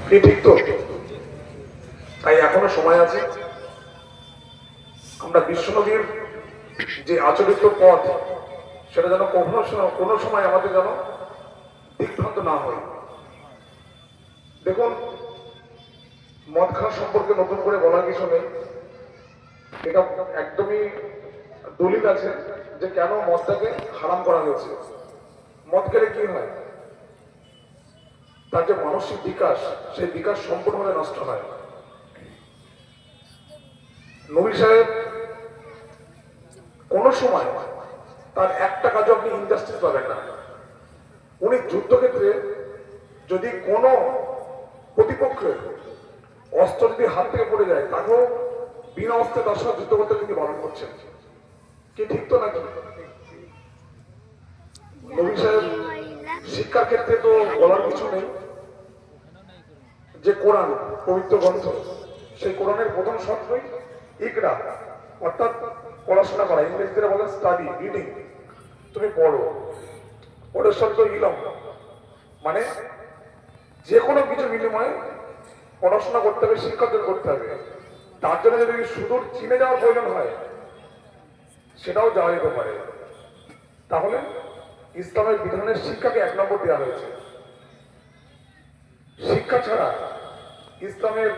কি ঠিক তো? তাই এখনো সময় আছে। আমরা বিশ্বনবীর যে আচরিত পথ, সেটা যেন কোনো সময় আমাদের যেন দিকভ্রান্ত না হয়। দেখুন, মদ খাওয়া সম্পর্কে নতুন করে বলার কিছু নেই। এটা একদমই দলিল আছে যে কেন মদটাকে হারাম করা হয়েছে। মদ খেলে কি হয়? তার যে মানসিক বিকাশ, সেই বিকাশ সম্পূর্ণভাবে নষ্ট হয়। নবী সাহেব কোন সময় তার একটা কাজও আপনি ইনজাস্টিস পাবেন না। উনি যুদ্ধক্ষেত্রে যদি কোনো প্রতিপক্ষের অস্ত্র যদি হাত থেকে পড়ে যায়, তাকেও বিনা অস্ত্রে তার সাথে যুদ্ধ করতে তিনি বারণ করছেন। কি ঠিক তো নাকি? নবী সাহেব শিক্ষার ক্ষেত্রে তো বলার কিছু নেই। যে কোরআন পবিত্র গ্রন্থ, সেই কোরআনের প্রথম শর্তই ইকরা, অর্থাৎ পড়াশোনা করা। ইংরেজিতে বলে স্টাডি, রিডিং। তুমি পড়ো। পরের শব্দ ইলম, মানে যে কোনো কিছু বিনিময়ে পড়াশোনা করতে হবে, শিক্ষা অর্জন করতে হবে। তার জন্য যদি সুদূর চীনে যাওয়ার প্রয়োজন হয়, সেটাও যাওয়া যেতে পারে। তাহলে ইসলামের বিধানের শিক্ষাকে 1 নম্বর দেওয়া হয়েছে। শিক্ষা ছাড়া ইসলামের